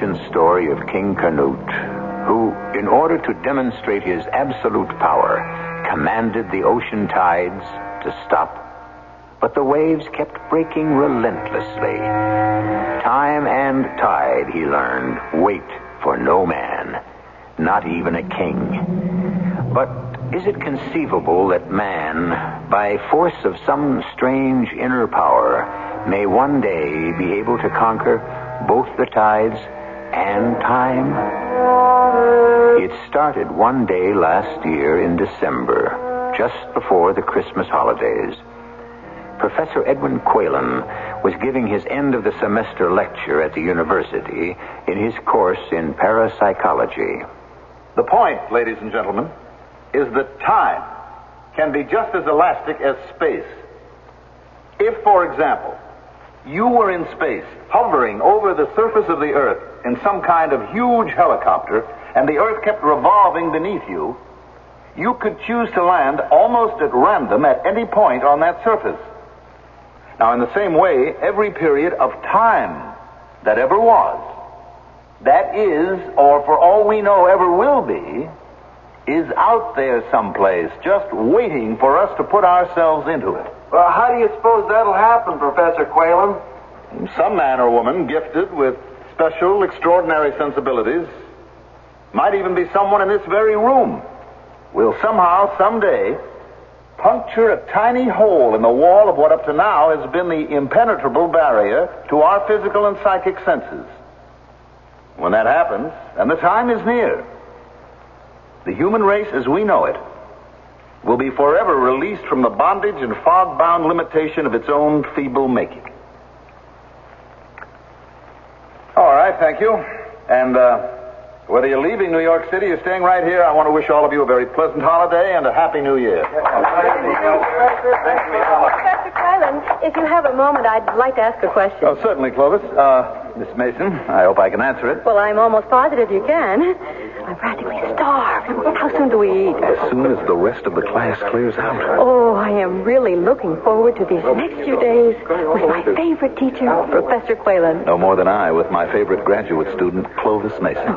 ancient story of King Canute, who, in order to demonstrate his absolute power, commanded the ocean tides to stop. But the waves kept breaking relentlessly. Time and tide, he learned, wait for no man, not even a king. But is it conceivable that man, by force of some strange inner power, may one day be able to conquer both the tides and time? It started one day last year in December, just before the Christmas holidays. Professor Edwin Quaylen was giving his end-of-the-semester lecture at the university in his course in parapsychology. The point, ladies and gentlemen, is that time can be just as elastic as space. If, for example, you were in space, hovering over the surface of the Earth in some kind of huge helicopter, and the Earth kept revolving beneath you, you could choose to land almost at random at any point on that surface. Now, in the same way, every period of time that ever was, that is, or for all we know ever will be, is out there someplace, just waiting for us to put ourselves into it. Well, how do you suppose that'll happen, Professor Quaylen? Some man or woman gifted with special, extraordinary sensibilities, might even be someone in this very room, will somehow, someday, puncture a tiny hole in the wall of what up to now has been the impenetrable barrier to our physical and psychic senses. When that happens, and the time is near, the human race as we know it will be forever released from the bondage and fog-bound limitation of its own feeble making. All right, thank you. And whether you're leaving New York City or staying right here, I want to wish all of you a very pleasant holiday and a happy New Year. Professor Quaylen, if you have a moment, I'd like to ask a question. Oh, certainly, Clovis. Miss Mason, I hope I can answer it. Well, I'm almost positive you can. I'm practically starved. How soon do we eat? As soon as the rest of the class clears out. Oh, I am really looking forward to these next few days with my favorite teacher, Professor Quaylen. No more than I with my favorite graduate student, Clovis Mason.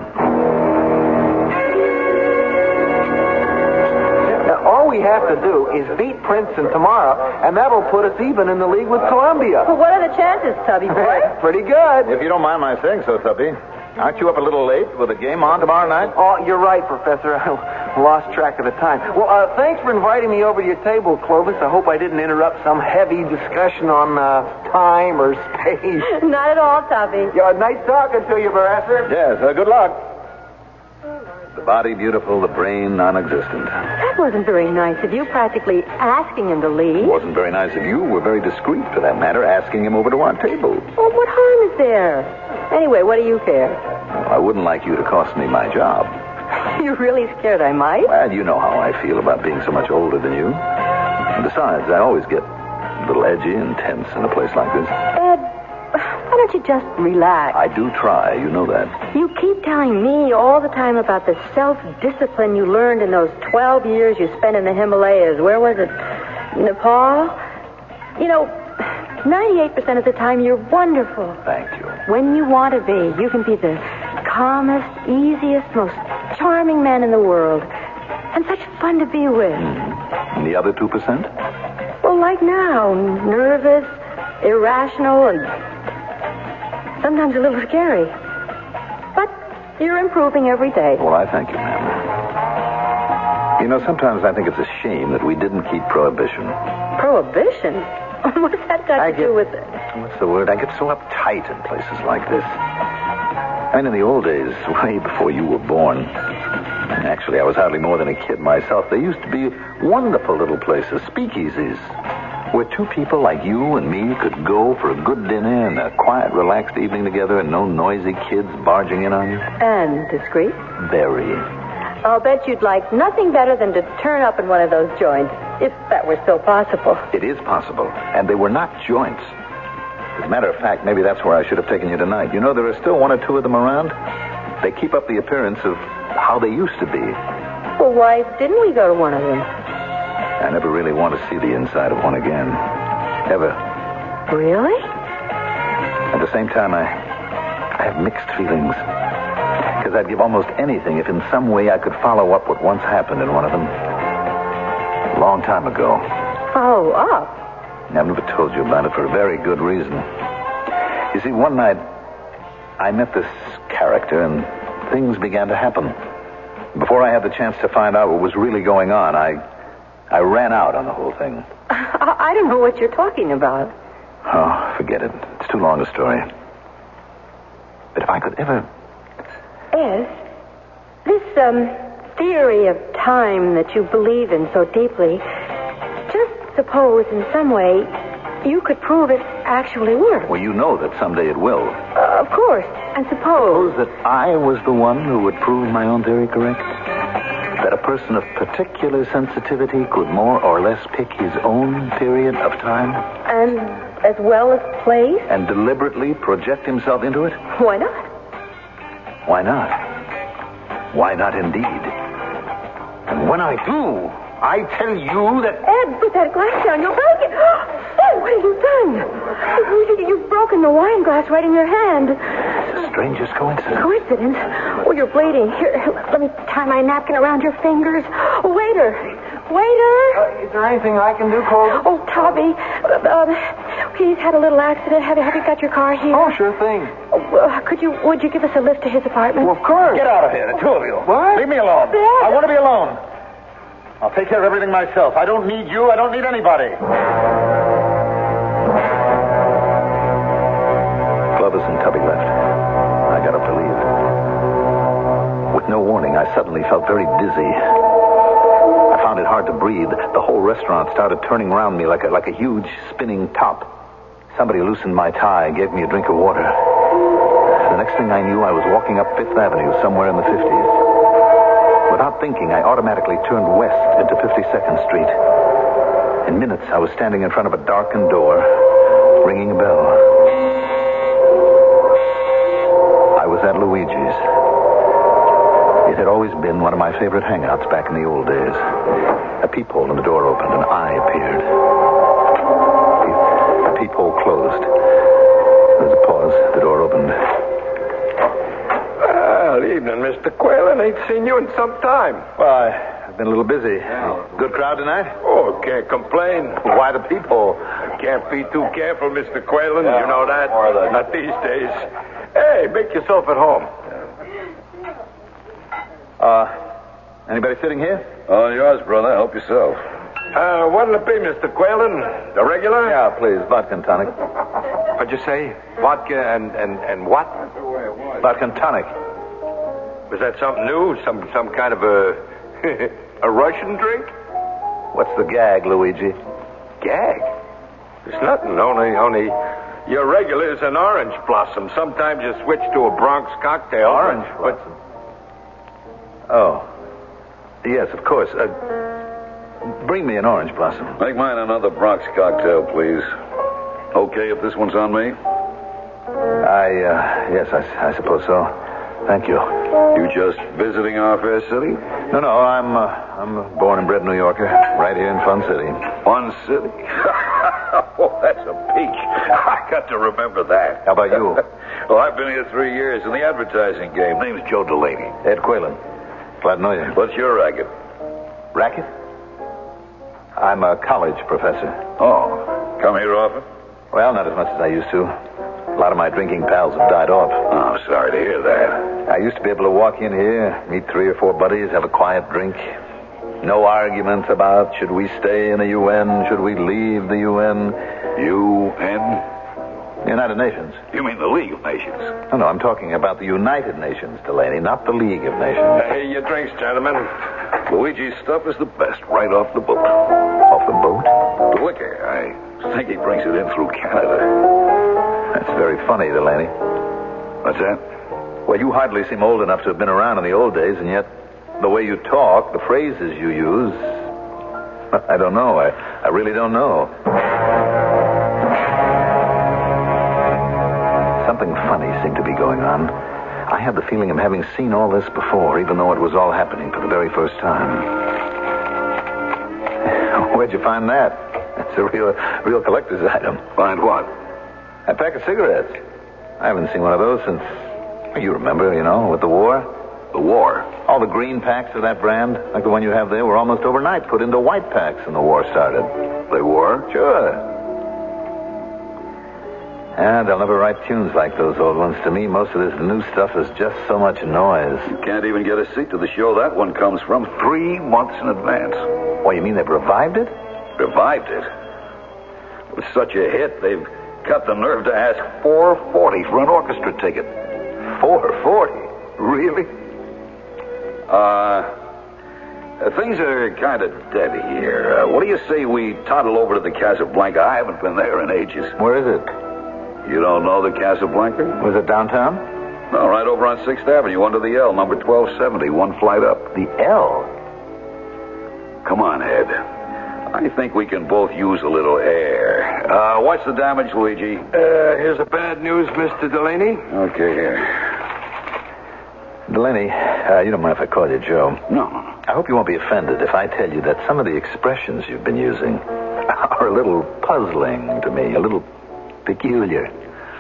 All we have to do is beat Princeton tomorrow, and that'll put us even in the league with Columbia. Well, what are the chances, Tubby boy? Pretty good. If you don't mind my saying so, Tuppy, aren't you up a little late with a game on tomorrow night? Oh, you're right, Professor. I lost track of the time. Well, thanks for inviting me over to your table, Clovis. I hope I didn't interrupt some heavy discussion on time or space. Not at all, Tubby. Yeah, nice talking to you, Professor. Yes, good luck. The body beautiful, the brain non-existent. That wasn't very nice of you, practically asking him to leave. It wasn't very nice of you. We're very discreet, for that matter, asking him over to our table. Well, what harm is there? Anyway, what do you care? Well, I wouldn't like you to cost me my job. You're really scared I might? Well, you know how I feel about being so much older than you. And besides, I always get a little edgy and tense in a place like this. Ed, why don't you just relax? I do try, you know that. You keep telling me all the time about the self-discipline you learned in those 12 years you spent in the Himalayas. Where was it? Nepal? You know, 98% of the time you're wonderful. Thank you. When you want to be, you can be the calmest, easiest, most charming man in the world. And such fun to be with. And the other 2%? Well, like now, nervous, irrational, and sometimes a little scary. But you're improving every day. Well, I thank you, ma'am. You know, sometimes I think it's a shame that we didn't keep prohibition. Prohibition? What's that got to do with it? What's the word? I get so uptight in places like this. I mean, in the old days, way before you were born, actually, I was hardly more than a kid myself, there used to be wonderful little places, speakeasies, where two people like you and me could go for a good dinner and a quiet, relaxed evening together and no noisy kids barging in on you. And discreet? Very. I'll bet you'd like nothing better than to turn up in one of those joints, if that were still possible. It is possible, and they were not joints. As a matter of fact, maybe that's where I should have taken you tonight. You know, there are still one or two of them around. They keep up the appearance of how they used to be. Well, why didn't we go to one of them? I never really want to see the inside of one again. Ever. Really? At the same time, I I have mixed feelings. Because I'd give almost anything if in some way I could follow up what once happened in one of them. A long time ago. Follow up? I've never told you about it for a very good reason. You see, one night, I met this character and things began to happen. Before I had the chance to find out what was really going on, I ran out on the whole thing. I don't know what you're talking about. Oh, forget it. It's too long a story. But if I could ever... Ed, this theory of time that you believe in so deeply, just suppose in some way you could prove it actually works. Well, you know that someday it will. Of course. And suppose that I was the one who would prove my own theory correct? That a person of particular sensitivity could more or less pick his own period of time? And as well as place? And deliberately project himself into it? Why not? Why not? Why not indeed? And when I do, I tell you that... Ed, put that glass down. You'll break it. Ed, what have you done? You've broken the wine glass right in your hand. It's the strangest coincidence. Coincidence? Oh, you're bleeding. Here, let me tie my napkin around your fingers. Oh, waiter. Is there anything I can do, Clovis? Oh, Tubby. He's had a little accident. Have you got your car here? Oh, sure thing. Would you give us a lift to his apartment? Well, of course. Get out of here, the two of you. What? Leave me alone. Dad. I want to be alone. I'll take care of everything myself. I don't need you. I don't need anybody. Clovis and Tubby left. I got up to leave. With no warning, I suddenly felt very dizzy. I found it hard to breathe. The whole restaurant started turning around me like a huge spinning top. Somebody loosened my tie, gave me a drink of water. The next thing I knew, I was walking up Fifth Avenue somewhere in the 50s. Without thinking, I automatically turned west into 52nd Street. In minutes, I was standing in front of a darkened door, ringing a bell. I was at Luigi's. It had always been one of my favorite hangouts back in the old days. A peephole in the door opened, and I appeared. The peephole closed. There was a pause. The door opened. Well, evening, Mr. Quaylen. Ain't seen you in some time. Well, I've been a little busy. Good crowd tonight? Oh, can't complain. Why the peephole? Can't be too careful, Mr. Quaylen. You know that. Not these days. Hey, make yourself at home. Anybody sitting here? All yours, brother. Help yourself. What'll it be, Mr. Quaylen? The regular? Yeah, please. Vodka and tonic. What'd you say? Vodka and what? Vodka and tonic. Was that something new? Some kind of a a Russian drink? What's the gag, Luigi? Gag? There's nothing. Only your regular is an orange blossom. Sometimes you switch to a Bronx cocktail. Orange blossom? Oh. Yes, of course. Bring me an orange blossom. Make mine another Bronx cocktail, please. Okay if this one's on me? Yes, I suppose so. Thank you. You just visiting our fair city? No, I'm a born and bred New Yorker, right here in Fun City. Fun City? Oh, that's a peak. I got to remember that. How about you? Well, I've been here 3 years in the advertising game. Name's Joe Delaney. Ed Quaylen. Glad to know you. What's your racket? Racket? I'm a college professor. Oh, come here often? Well, not as much as I used to. A lot of my drinking pals have died off. Oh, I'm sorry to hear that. I used to be able to walk in here, meet 3 or 4 buddies, have a quiet drink. No arguments about should we stay in the UN, should we leave the UN. UN? United Nations. You mean the League of Nations? No, I'm talking about the United Nations, Delaney, not the League of Nations. Hey, your drinks, gentlemen. Luigi's stuff is the best, right off the boat. Off the boat? The liquor, I think he brings it in through Canada. That's very funny, Delaney. What's that? Well, you hardly seem old enough to have been around in the old days, and yet the way you talk, the phrases you use, I don't know. I really don't know. Something funny seemed to be going on. I had the feeling of having seen all this before, even though it was all happening for the very first time. Where'd you find that? It's a real collector's item. Find what? A pack of cigarettes. I haven't seen one of those since, You remember, with the war? The war? All the green packs of that brand, like the one you have there, were almost overnight put into white packs when the war started. They were? Sure. And they'll never write tunes like those old ones. To me, most of this new stuff is just so much noise. You can't even get a seat to the show that one comes from 3 months in advance. What, you mean they've revived it? Revived it? It was such a hit, they've got the nerve to ask $4.40 for an orchestra ticket. $4.40? Really? Things are kind of dead here. What do you say we toddle over to the Casablanca? I haven't been there in ages. Where is it? You don't know the Casablanca? Was it downtown? No, right over on 6th Avenue, under the L, number 1270, one flight up. The L? Come on, Ed. I think we can both use a little air. What's the damage, Luigi? Here's the bad news, Mr. Delaney. Okay, here. Delaney, you don't mind if I call you Joe? No. I hope you won't be offended if I tell you that some of the expressions you've been using are a little puzzling to me, a little peculiar.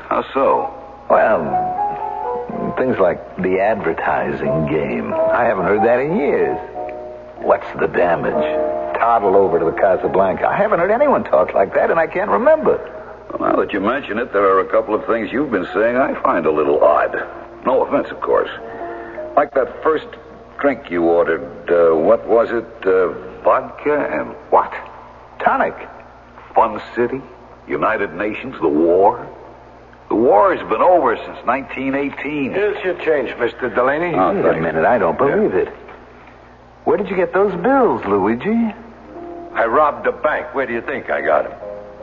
How so? Well, things like the advertising game. I haven't heard that in years. What's the damage? Toddle over to the Casablanca. I haven't heard anyone talk like that, and I can't remember. Well, now that you mention it, there are a couple of things you've been saying I find a little odd. No offense, of course. Like that first drink you ordered. What was it? Vodka and what? Tonic. Fun City? United Nations? The war? The war has been over since 1918. Here's your change, Mr. Delaney. Oh, wait a minute. I don't believe it. Where did you get those bills, Luigi? I robbed a bank. Where do you think I got them?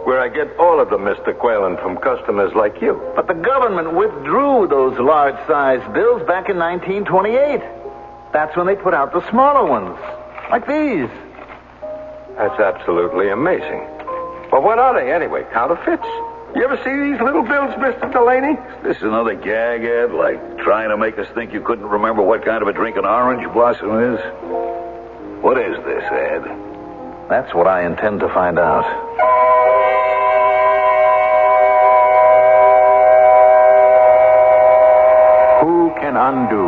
Where I get all of them, Mr. Quaylen, from customers like you. But the government withdrew those large-sized bills back in 1928. That's when they put out the smaller ones, like these. That's absolutely amazing. But what are they anyway? Counterfeits? You ever see these little bills, Mr. Delaney? Is this another gag, Ed? Like trying to make us think you couldn't remember what kind of a drink an orange blossom is? What is this, Ed? That's what I intend to find out. Who can undo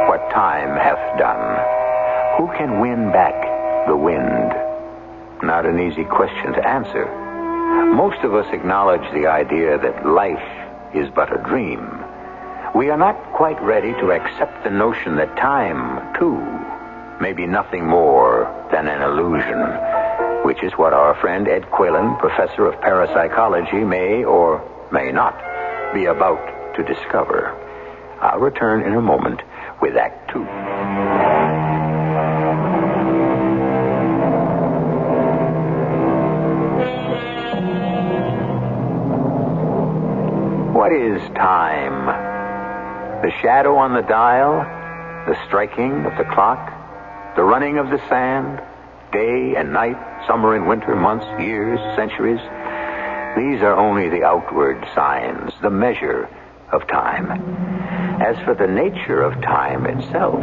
what time hath done? Who can win back the wind? Not an easy question to answer. Most of us acknowledge the idea that life is but a dream. We are not quite ready to accept the notion that time, too, may be nothing more than an illusion, which is what our friend Ed Quaylen, professor of parapsychology, may or may not be about to discover. I'll return in a moment with Act Two. What is time? The shadow on the dial? The striking of the clock? The running of the sand? Day and night? Summer and winter? Months? Years? Centuries? These are only the outward signs, the measure of time. As for the nature of time itself,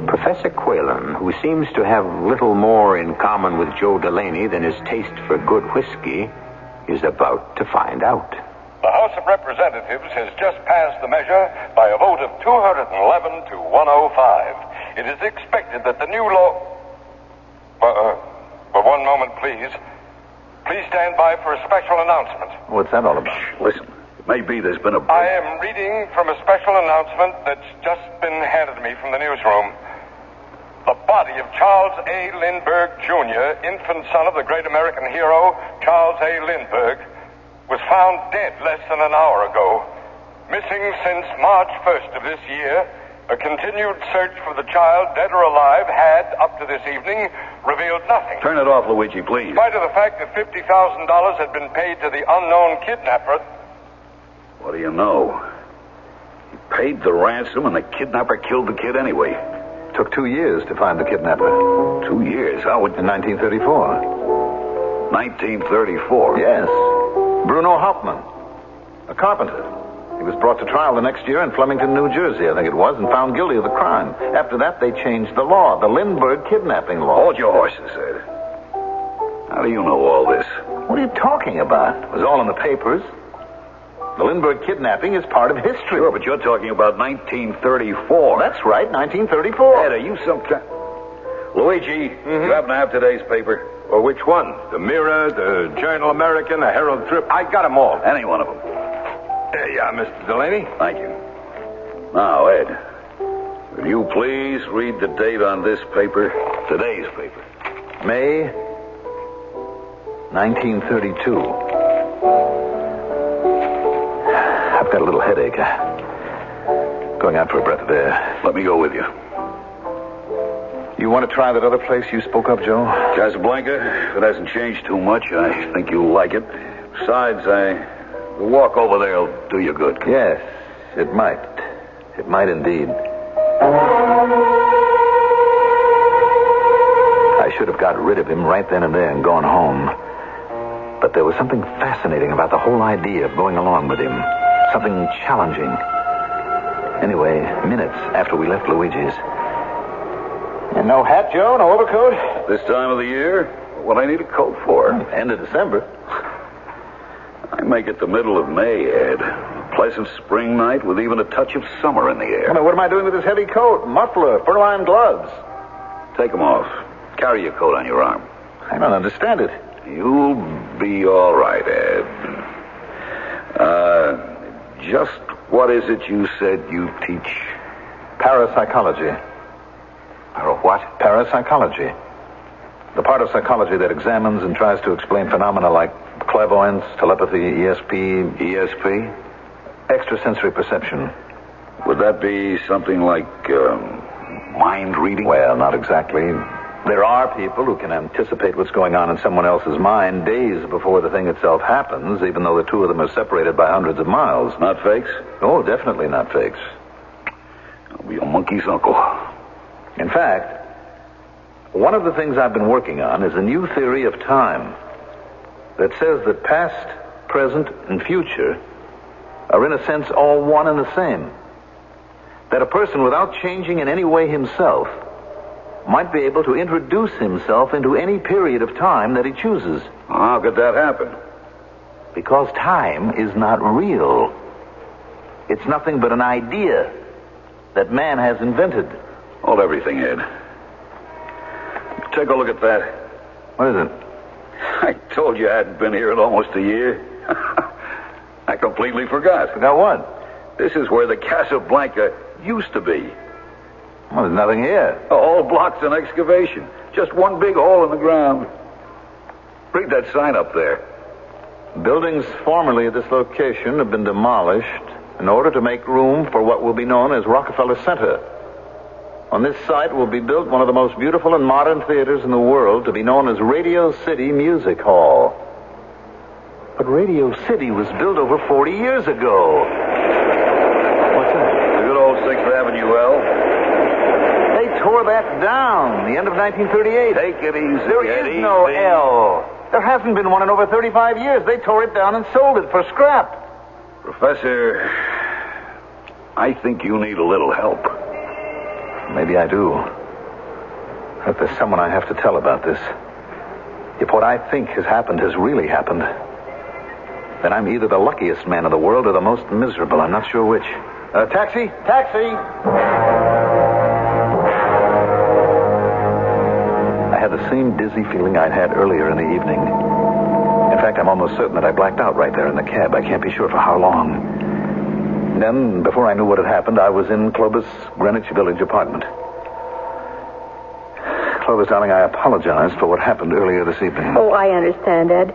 Professor Quaylen, who seems to have little more in common with Joe Delaney than his taste for good whiskey, is about to find out. The House of Representatives has just passed the measure by a vote of 211 to 105. It is expected that the new law... For one moment, please. Please stand by for a special announcement. What's that all about? Listen, it may be there's been a... I am reading from a special announcement that's just been handed to me from the newsroom. The body of Charles A. Lindbergh, Jr., infant son of the great American hero, Charles A. Lindbergh, was found dead less than an hour ago. Missing since March 1st of this year, a continued search for the child, dead or alive, had, up to this evening, revealed nothing. Turn it off, Luigi, please. In spite of the fact that $50,000 had been paid to the unknown kidnapper... What do you know? He paid the ransom and the kidnapper killed the kid anyway. Took 2 years to find the kidnapper. 2 years? How would... In 1934. 1934? Yes. Bruno Hauptmann, a carpenter. He was brought to trial the next year in Flemington, New Jersey, I think it was, and found guilty of the crime. After that, they changed the law, the Lindbergh kidnapping law. Hold your horses, Ed. How do you know all this? What are you talking about? It was all in the papers. The Lindbergh kidnapping is part of history. Sure, but you're talking about 1934. That's right, 1934. Ed, are you some kind... Luigi, you happen to have today's paper? Well, which one? The Mirror, the Journal American, the Herald Trip? I got them all. Any one of them. There you are, Mr. Delaney. Thank you. Now, Ed, will you please read the date on this paper? Today's paper. May 1932. I've got a little headache. Going out for a breath of air. Let me go with you. You want to try that other place you spoke of, Joe? Casablanca, if it hasn't changed too much, I think you'll like it. Besides, the walk over there will do you good. Yes, it might. It might indeed. I should have got rid of him right then and there and gone home. But there was something fascinating about the whole idea of going along with him. Something challenging. Anyway, minutes after we left Luigi's. And no hat, Joe? No overcoat? This time of the year? What I need a coat for? End of December. I make it the middle of May, Ed. A pleasant spring night with even a touch of summer in the air. Well, what am I doing with this heavy coat, muffler, fur-lined gloves? Take them off. Carry your coat on your arm. I don't understand it. You'll be all right, Ed. Just what is it you said you teach? Parapsychology. What? Parapsychology. The part of psychology that examines and tries to explain phenomena like clairvoyance, telepathy, ESP. ESP? Extrasensory perception. Would that be something like mind reading? Well, not exactly. There are people who can anticipate what's going on in someone else's mind days before the thing itself happens, even though the two of them are separated by hundreds of miles. Not fakes? Oh, definitely not fakes. I'll be a monkey's uncle. In fact, one of the things I've been working on is a new theory of time that says that past, present, and future are in a sense all one and the same. That a person without changing in any way himself might be able to introduce himself into any period of time that he chooses. How could that happen? Because time is not real. It's nothing but an idea that man has invented. Hold everything, Ed. Take a look at that. What is it? I told you I hadn't been here in almost a year. I completely forgot. Forgot what? This is where the Casablanca used to be. Well, there's nothing here. All blocks in excavation. Just one big hole in the ground. Read that sign up there. Buildings formerly at this location have been demolished in order to make room for what will be known as Rockefeller Center. On this site will be built one of the most beautiful and modern theaters in the world, to be known as Radio City Music Hall. But Radio City was built over 40 years ago. What's that? The good old 6th Avenue L. They tore that down the end of 1938. Take it easy. There is no L. There hasn't been one in over 35 years. They tore it down and sold it for scrap. Professor, I think you need a little help. Maybe I do. If there's someone I have to tell about this, if what I think has happened has really happened, then I'm either the luckiest man in the world or the most miserable. I'm not sure which. Taxi? Taxi! I had the same dizzy feeling I'd had earlier in the evening. In fact, I'm almost certain that I blacked out right there in the cab. I can't be sure for how long. Then, before I knew what had happened, I was in Clovis' Greenwich Village apartment. Clovis, darling, I apologize for what happened earlier this evening. Oh, I understand, Ed.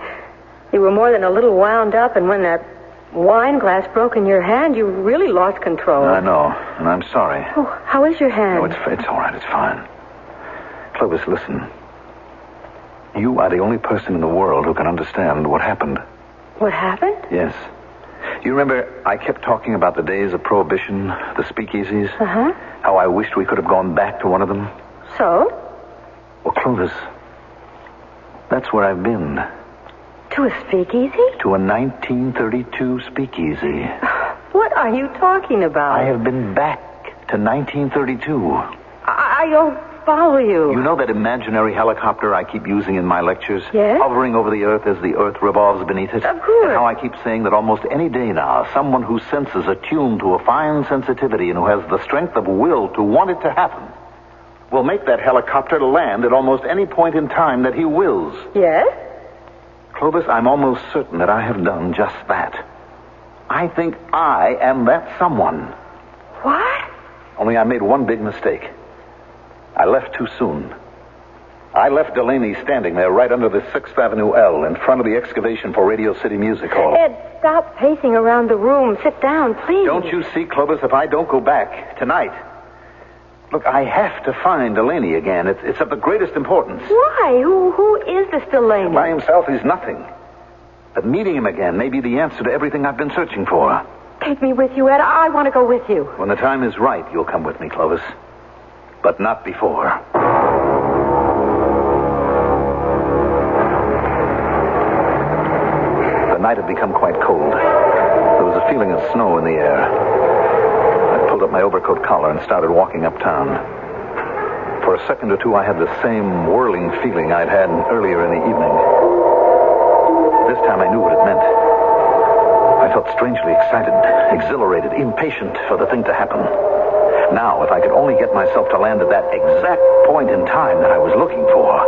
You were more than a little wound up, and when that wine glass broke in your hand, you really lost control. I know, and I'm sorry. Oh, how is your hand? No, it's all right. It's fine. Clovis, listen. You are the only person in the world who can understand what happened. What happened? Yes. You remember I kept talking about the days of Prohibition, the speakeasies? Uh-huh. How I wished we could have gone back to one of them? So? Well, Clovis, that's where I've been. To a speakeasy? To a 1932 speakeasy. What are you talking about? I have been back to 1932. I don't follow you. You know that imaginary helicopter I keep using in my lectures? Yes? Hovering over the earth as the earth revolves beneath it? Of course. And how I keep saying that almost any day now, someone whose senses are tuned to a fine sensitivity and who has the strength of will to want it to happen will make that helicopter land at almost any point in time that he wills. Yes? Clovis, I'm almost certain that I have done just that. I think I am that someone. What? Only I made one big mistake. I left too soon. I left Delaney standing there right under the 6th Avenue L in front of the excavation for Radio City Music Hall. Ed, stop pacing around the room. Sit down, please. Don't you see, Clovis, if I don't go back tonight... Look, I have to find Delaney again. It's of the greatest importance. Why? Who is this Delaney? By himself, he's nothing. But meeting him again may be the answer to everything I've been searching for. Take me with you, Ed. I want to go with you. When the time is right, you'll come with me, Clovis. But not before. The night had become quite cold. There was a feeling of snow in the air. I pulled up my overcoat collar and started walking uptown. For a second or two, I had the same whirling feeling I'd had earlier in the evening. This time I knew what it meant. I felt strangely excited, exhilarated, impatient for the thing to happen. Now, if I could only get myself to land at that exact point in time that I was looking for.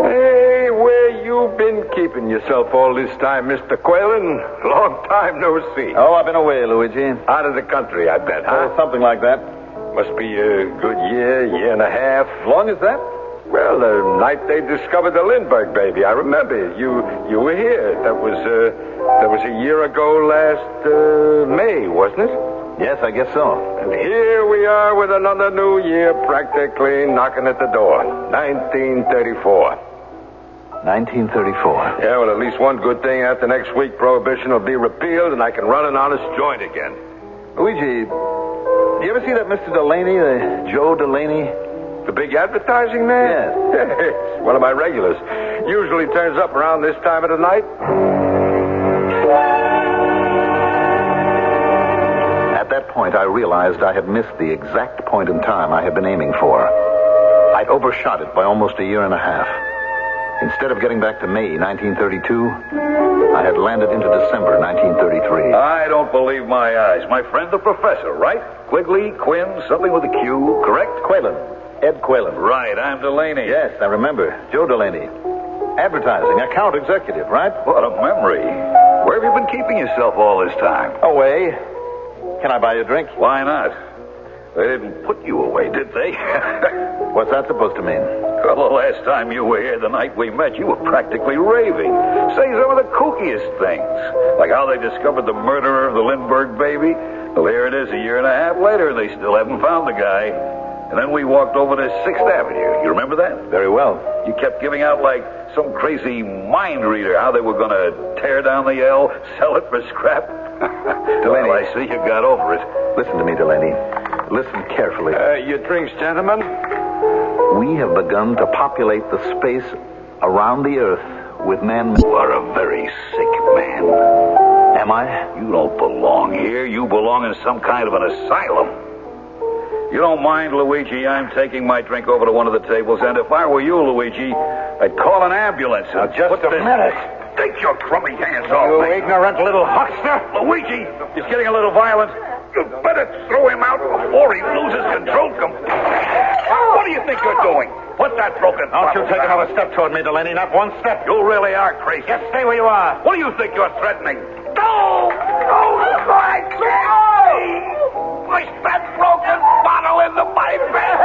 Hey, where you been keeping yourself all this time, Mr. Quaylen? Long time no see. Oh, I've been away, Luigi. Out of the country, I bet, huh? Oh, something like that. Must be a good year and a half. Long as that? Well, the night they discovered the Lindbergh baby, I remember. You were here. That was a year ago last May, wasn't it? Yes, I guess so. And here we are with another new year practically knocking at the door. 1934. 1934. Yeah, well, at least one good thing after next week, Prohibition will be repealed and I can run an honest joint again. Luigi, do you ever see that Mr. Delaney, Joe Delaney? The big advertising man? Yes. Yes, one of my regulars. Usually turns up around this time of the night. At that point, I realized I had missed the exact point in time I had been aiming for. I'd overshot it by almost a year and a half. Instead of getting back to May 1932, I had landed into December 1933. I don't believe my eyes. My friend the professor, right? Quigley, Quinn, something with a Q, correct? Quaylen. Ed Quaylen. Right, I'm Delaney. Yes, I remember. Joe Delaney. Advertising, account executive, right? What a memory. Where have you been keeping yourself all this time? Away. Can I buy you a drink? Why not? They didn't put you away, did they? What's that supposed to mean? Well, the last time you were here, the night we met, you were practically raving. Say some of the kookiest things. Like how they discovered the murderer of the Lindbergh baby. Well, here it is a year and a half later, and they still haven't found the guy. And then we walked over to 6th Avenue. You remember that? Very well. You kept giving out like some crazy mind reader how they were going to tear down the L, sell it for scrap. Delaney. Well, I see you got over it. Listen to me, Delaney. Listen carefully. Your drinks, gentlemen? We have begun to populate the space around the earth with men. You are a very sick man. Am I? You don't belong here. You belong in some kind of an asylum. You don't mind, Luigi, I'm taking my drink over to one of the tables, and if I were you, Luigi, I'd call an ambulance. Now, just a minute. Take your crummy hands off You me. ignorant little huckster. Luigi, he's getting a little violent. You better throw him out before he loses control completely. What do you think you're doing? Put that broken Don't you bottle take down. another step toward me, Delaney. Not one step. You really are crazy. Just stay where you are. What do you think you're threatening? No! I can't see! Push that broken bottle into my face!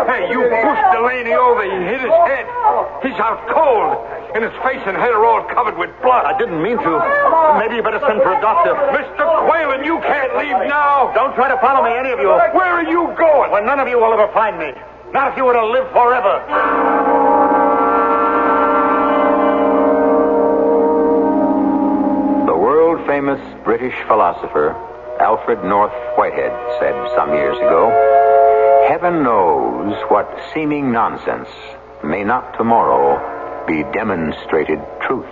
Hey, you pushed Delaney over. He hit his head. He's out cold. And his face and head are all covered with blood. I didn't mean to. Maybe you better send for a doctor. Mr. Quaylen, you can't leave now. Don't try to follow me, any of you. Where are you going? Well, none of you will ever find me. Not if you were to live forever. The world-famous British philosopher Alfred North Whitehead said some years ago, "Heaven knows what seeming nonsense may not tomorrow be demonstrated truth."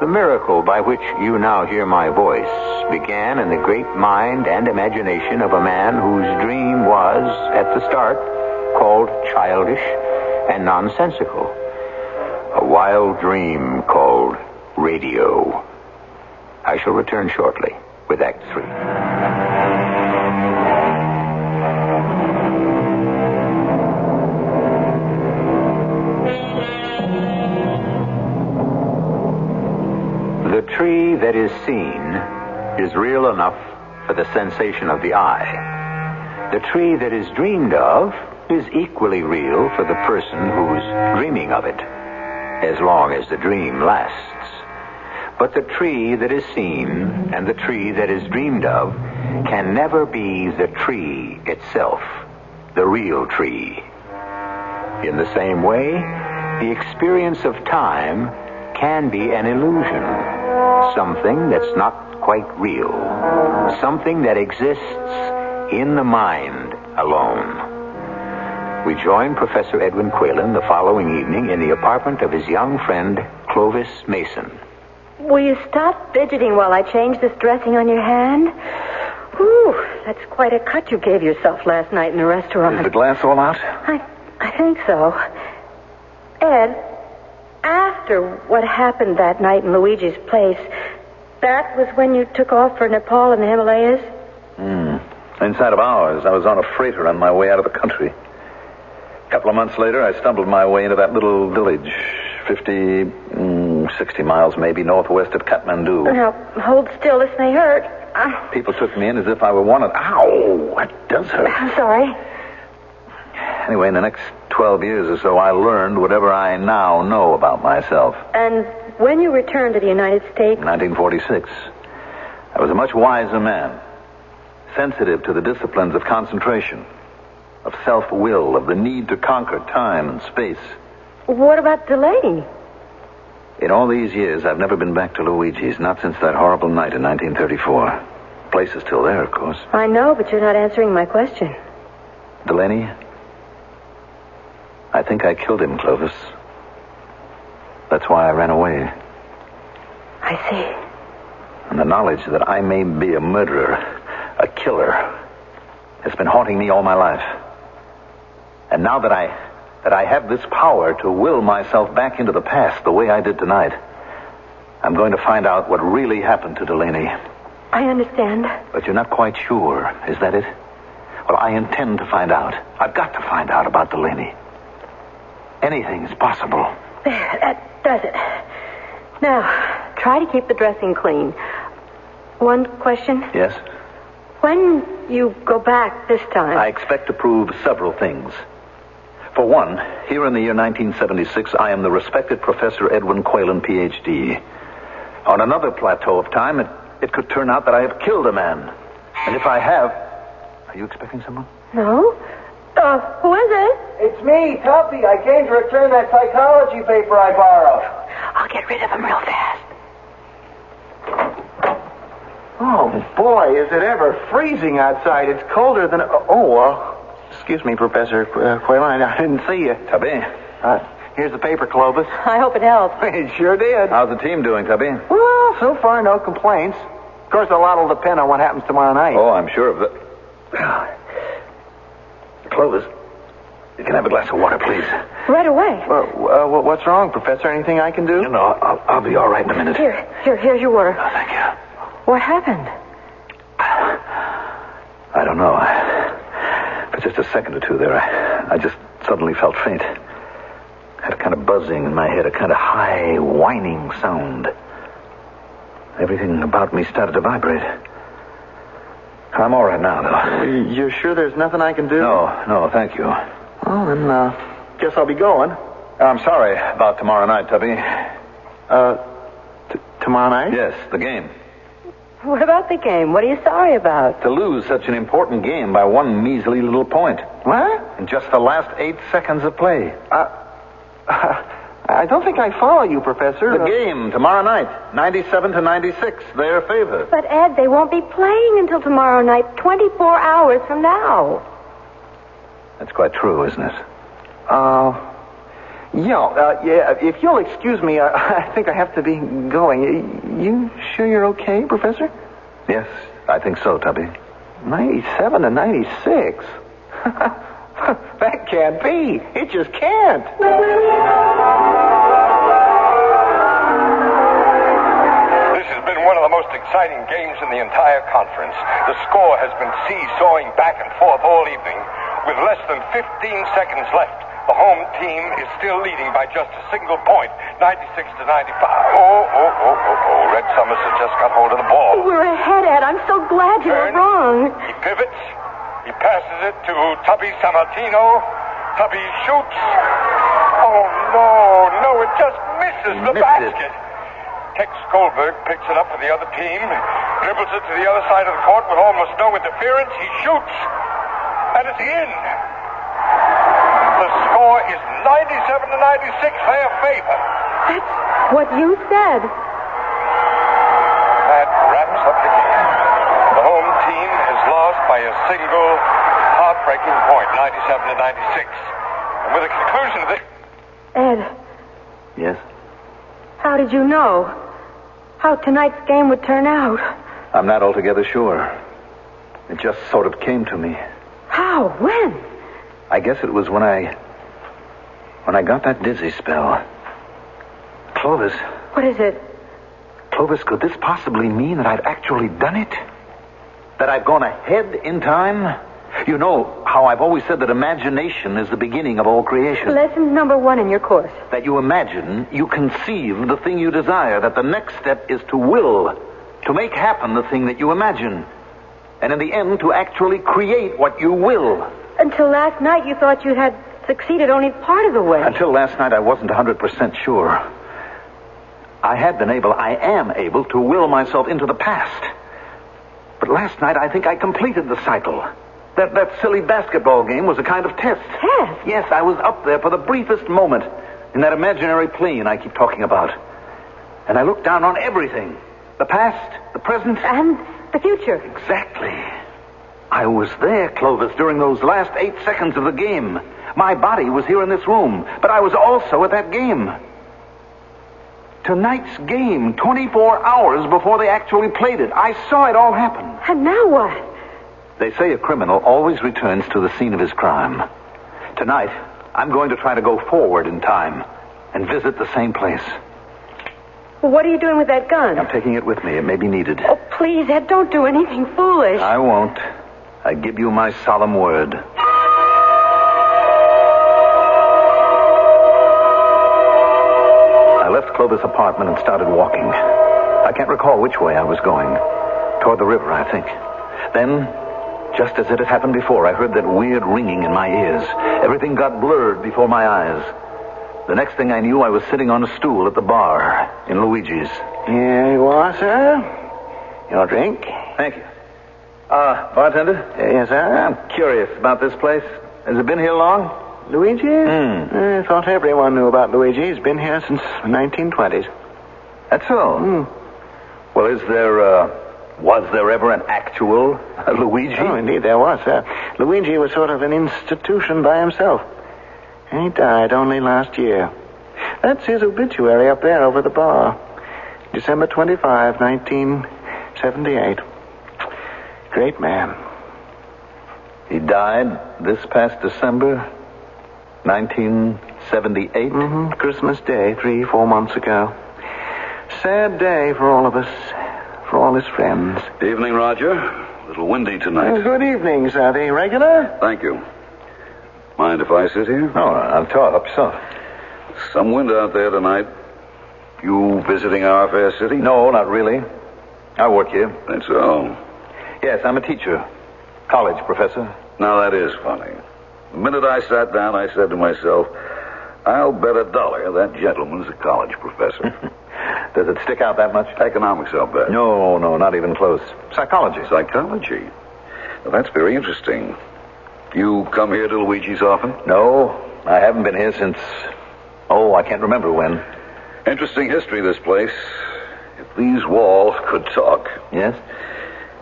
the miracle by which you now hear my voice began in the great mind and imagination of a man whose dream was, at the start, called childish and nonsensical. A wild dream called radio. I shall return shortly with Act 3. The tree that is seen is real enough for the sensation of the eye. The tree that is dreamed of is equally real for the person who's dreaming of it, as long as the dream lasts. But the tree that is seen and the tree that is dreamed of can never be the tree itself, the real tree. In the same way, the experience of time can be an illusion, something that's not quite real, something that exists in the mind alone. We join Professor Edwin Quaylen the following evening in the apartment of his young friend, Clovis Mason. Will you stop fidgeting while I change this dressing on your hand? Whew, that's quite a cut you gave yourself last night in the restaurant. Is the glass all out? I think so. Ed, after what happened that night in Luigi's place, that was when you took off for Nepal and the Himalayas? Inside of hours, I was on a freighter on my way out of the country. A couple of months later, I stumbled my way into that little village, 60 miles maybe northwest of Kathmandu. Now, hold still. This may hurt. People took me in as if I were wanted. Ow! That does hurt. I'm sorry. Anyway, in the next 12 years or so, I learned whatever I now know about myself. And when you returned to the United States? 1946. I was a much wiser man. Sensitive to the disciplines of concentration, of self-will, of the need to conquer time and space. What about Delaney? In all these years, I've never been back to Luigi's, not since that horrible night in 1934. The place is still there, of course. I know, but you're not answering my question. Delaney, I think I killed him, Clovis. That's why I ran away. I see. And the knowledge that I may be a murderer, a killer, has been haunting me all my life. And now that I have this power to will myself back into the past the way I did tonight, I'm going to find out what really happened to Delaney. I understand. But you're not quite sure, is that it? Well, I intend to find out. I've got to find out about Delaney. Anything's possible. There, that does it. Now, try to keep the dressing clean. One question? Yes? When you go back this time... I expect to prove several things. For one, here in the year 1976, I am the respected Professor Edwin Quaylen, Ph.D. On another plateau of time, it could turn out that I have killed a man. And if I have... Are you expecting someone? No. Who is it? It's me, Tuppy. I came to return that psychology paper I borrowed. I'll get rid of him real fast. Oh, boy, is it ever freezing outside. It's colder than... excuse me, Professor Quaylen. I didn't see you. Tubby. Here's the paper, Clovis. I hope it helps. It sure did. How's the team doing, Tubby? Well, so far, no complaints. Of course, a lot will depend on what happens tomorrow night. Oh, I'm sure of that. Clovis, you can have a glass of water, please. Right away. What's wrong, Professor? Anything I can do? No, I'll be all right in a minute. Here's your water. Oh, thank you. What happened? I don't know. For just a second or two there, I just suddenly felt faint. I had a kind of buzzing in my head, a kind of high, whining sound. Everything about me started to vibrate. I'm all right now, though. You're sure there's nothing I can do? No, thank you. Well, then, guess I'll be going. I'm sorry about tomorrow night, Tubby. Tomorrow night? Yes, the game. What about the game? What are you sorry about? To lose such an important game by one measly little point. What? In just the last 8 seconds of play. I don't think I follow you, Professor. The game tomorrow night, 97-96, their favor. But, Ed, they won't be playing until tomorrow night, 24 hours from now. That's quite true, isn't it? Yeah, if you'll excuse me, I think I have to be going. You sure you're okay, Professor? Yes, I think so, Tubby. 97 to 96? That can't be. It just can't. This has been one of the most exciting games in the entire conference. The score has been seesawing back and forth all evening. With less than 15 seconds left, the home team is still leading by just a single point, 96 to 95. Oh. Red Summers has just got hold of the ball. We're ahead, Ed. I'm so glad you were wrong. He pivots. He passes it to Tubby Sammartino. Tubby shoots. Oh, no, it just misses the basket. Tex Goldberg picks it up for the other team, dribbles it to the other side of the court with almost no interference. He shoots, and it's in. The score is 97 to 96, their favor. That's what you said. That wraps up the game. The home team has lost by a single heartbreaking point, 97 to 96. And with the conclusion of this... Ed. Yes? How did you know how tonight's game would turn out? I'm not altogether sure. It just sort of came to me. How? When? I guess it was when I got that dizzy spell. Clovis. What is it? Clovis, could this possibly mean that I'd actually done it? That I've gone ahead in time? You know how I've always said that imagination is the beginning of all creation. Lesson number 1 in your course. That you imagine, you conceive the thing you desire, that the next step is to will, to make happen the thing that you imagine. And in the end, to actually create what you will. Until last night, you thought you had succeeded only part of the way. Until last night, I wasn't 100% sure. I am able to will myself into the past. But last night, I think I completed the cycle. That silly basketball game was a kind of test. Test? Yes, I was up there for the briefest moment in that imaginary plane I keep talking about. And I looked down on everything. The past, the present. And the future. Exactly. I was there, Clovis, during those last 8 seconds of the game. My body was here in this room, but I was also at that game. Tonight's game, 24 hours before they actually played it. I saw it all happen. And now what? They say a criminal always returns to the scene of his crime. Tonight, I'm going to try to go forward in time and visit the same place. Well, what are you doing with that gun? I'm taking it with me. It may be needed. Oh, please, Ed, don't do anything foolish. I won't. I give you my solemn word. I left Clovis' apartment and started walking. I can't recall which way I was going. Toward the river, I think. Then, just as it had happened before, I heard that weird ringing in my ears. Everything got blurred before my eyes. The next thing I knew, I was sitting on a stool at the bar in Luigi's. Here you are, sir. Your drink. Thank you. Bartender? Yes, sir? I'm curious about this place. Has it been here long? Luigi? I thought everyone knew about Luigi. He's been here since the 1920s. That's so? Well, was there ever an actual Luigi? Oh, indeed there was, sir. Luigi was sort of an institution by himself. And he died only last year. That's his obituary up there over the bar. December 25, 1978. Great man. He died this past December, 1978? Christmas Day, 3-4 months ago. Sad day for all of us, for all his friends. Evening, Roger. A little windy tonight. Good evening, sir. The regular? Thank you. Mind if I sit here? No, I'll talk. So. Some wind out there tonight. You visiting our fair city? No, not really. I work here. That's so. Yes, I'm a teacher. College professor. Now, that is funny. The minute I sat down, I said to myself, I'll bet $1 that gentleman's a college professor. Does it stick out that much? Economics, I'll bet. No, not even close. Psychology. Psychology? Well, that's very interesting. You come here to Luigi's often? No, I haven't been here since... I can't remember when. Interesting history, this place. If these walls could talk. Yes?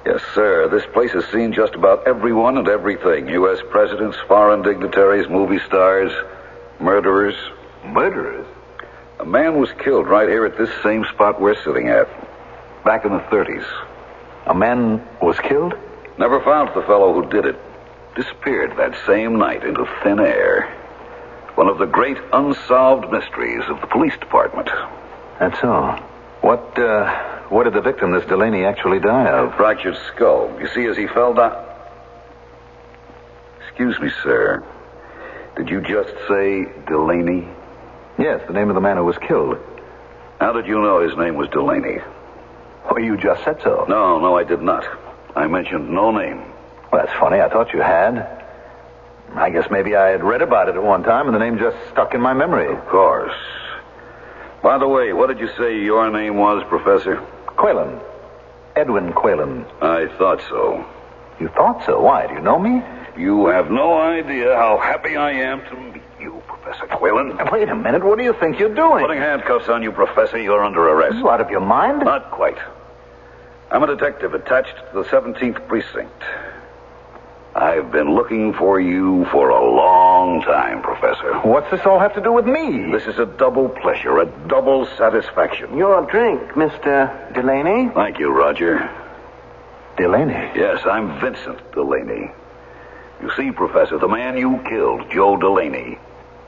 Yes, sir. This place has seen just about everyone and everything. U.S. presidents, foreign dignitaries, movie stars, murderers, Murderers? A man was killed right here at this same spot we're sitting at, back in the 30s. A man was killed? Never found the fellow who did it. Disappeared that same night into thin air. One of the great unsolved mysteries of the police department. That's all. What did the victim, this Delaney, actually die of? Fractured skull. You see, as he fell down... Excuse me, sir. Did you just say Delaney? Yes, the name of the man who was killed. How did you know his name was Delaney? Oh, you just said so. No, I did not. I mentioned no name. Well, that's funny. I thought you had. I guess maybe I had read about it at one time, and the name just stuck in my memory. Of course. By the way, what did you say your name was, Professor? Quaylen. Edwin Quaylen. I thought so. You thought so? Why? Do you know me? You have no idea how happy I am to meet you, Professor Quaylen. Now, wait a minute. What do you think you're doing? Putting handcuffs on you, Professor. You're under arrest. Are you out of your mind? Not quite. I'm a detective attached to the 17th Precinct. I've been looking for you for a long time, Professor. What's this all have to do with me? This is a double pleasure, a double satisfaction. Your drink, Mr. Delaney. Thank you, Roger. Delaney? Yes, I'm Vincent Delaney. You see, Professor, the man you killed, Joe Delaney,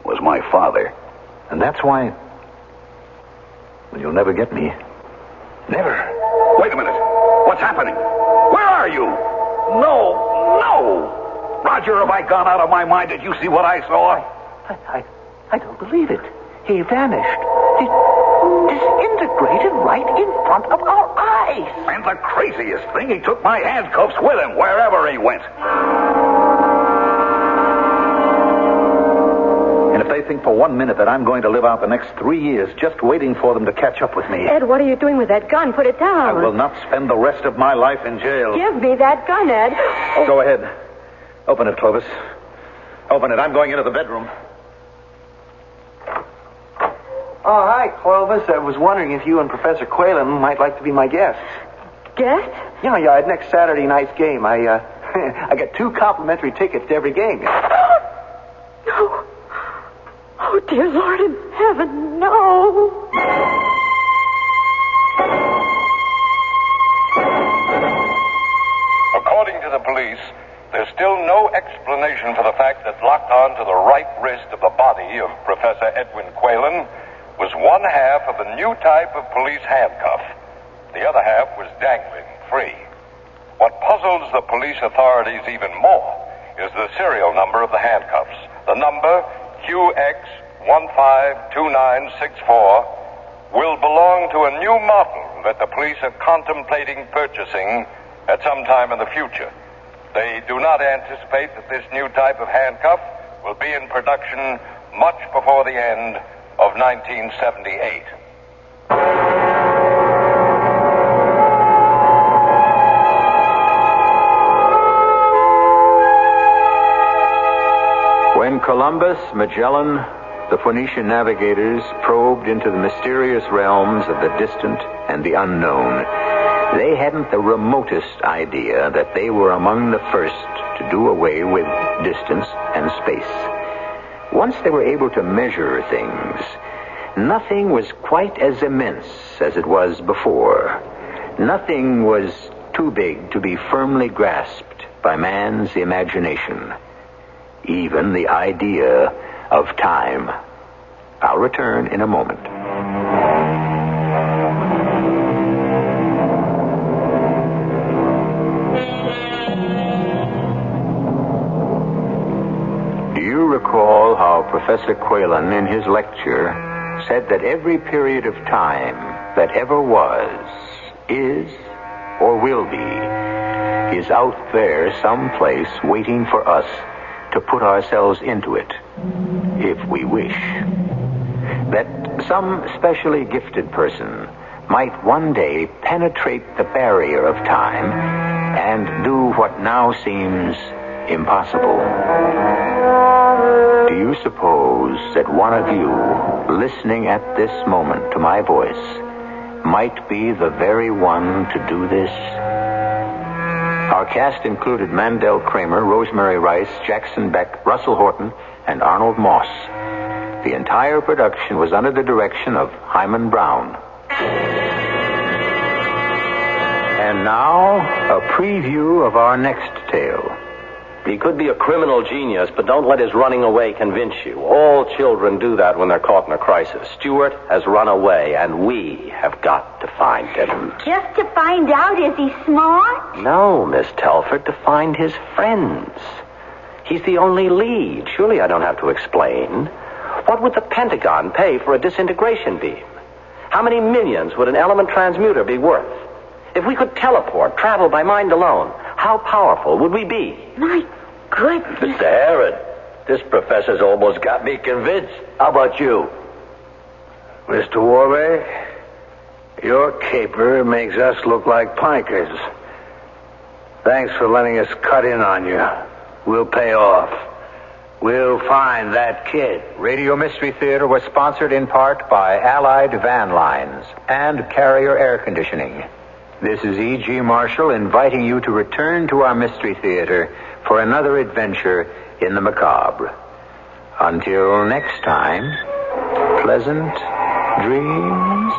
was my father. And that's why... Well, you'll never get me. Never. Wait a minute. What's happening? Where are you? No. Roger, have I gone out of my mind? Did you see what I saw? I don't believe it. He vanished. Disintegrated right in front of our eyes. And the craziest thing, he took my handcuffs with him wherever he went. And if they think for 1 minute that I'm going to live out the next 3 years just waiting for them to catch up with me... Ed, what are you doing with that gun? Put it down. I will not spend the rest of my life in jail. Give me that gun, Ed. Oh. Go ahead. Open it, Clovis. Open it. I'm going into the bedroom. Oh, hi, Clovis. I was wondering if you and Professor Quaylen might like to be my guests. Guest? Yeah, at next Saturday night's game. I get 2 complimentary tickets to every game. No. Oh, dear Lord in heaven, no. According to the police, there's still no explanation for the fact that locked on to the right wrist of the body of Professor Edwin Quaylen was one half of a new type of police handcuff. The other half was dangling free. What puzzles the police authorities even more is the serial number of the handcuffs. The number QX152964 will belong to a new model that the police are contemplating purchasing at some time in the future. They do not anticipate that this new type of handcuff will be in production much before the end of 1978. When Columbus, Magellan, the Phoenician navigators probed into the mysterious realms of the distant and the unknown, they hadn't the remotest idea that they were among the first to do away with distance and space. Once they were able to measure things, nothing was quite as immense as it was before. Nothing was too big to be firmly grasped by man's imagination. Even the idea of time. I'll return in a moment. Do you recall how Professor Quaylen in his lecture said that every period of time that ever was, is, or will be, is out there someplace waiting for us to put ourselves into it, if we wish. That some specially gifted person might one day penetrate the barrier of time and do what now seems impossible. Do you suppose that one of you, listening at this moment to my voice, might be the very one to do this? Our cast included Mandel Kramer, Rosemary Rice, Jackson Beck, Russell Horton, and Arnold Moss. The entire production was under the direction of Himan Brown. And now, a preview of our next tale. He could be a criminal genius, but don't let his running away convince you. All children do that when they're caught in a crisis. Stuart has run away, and we have got to find him. Just to find out, is he smart? No, Miss Telford, to find his friends. He's the only lead. Surely I don't have to explain. What would the Pentagon pay for a disintegration beam? How many millions would an element transmuter be worth? If we could teleport, travel by mind alone, how powerful would we be? My goodness. Mr. Herod, this professor's almost got me convinced. How about you? Mr. Warbeck, your caper makes us look like pikers. Thanks for letting us cut in on you. We'll pay off. We'll find that kid. Radio Mystery Theater was sponsored in part by Allied Van Lines and Carrier Air Conditioning. This is E.G. Marshall inviting you to return to our Mystery Theater for another adventure in the macabre. Until next time, pleasant dreams.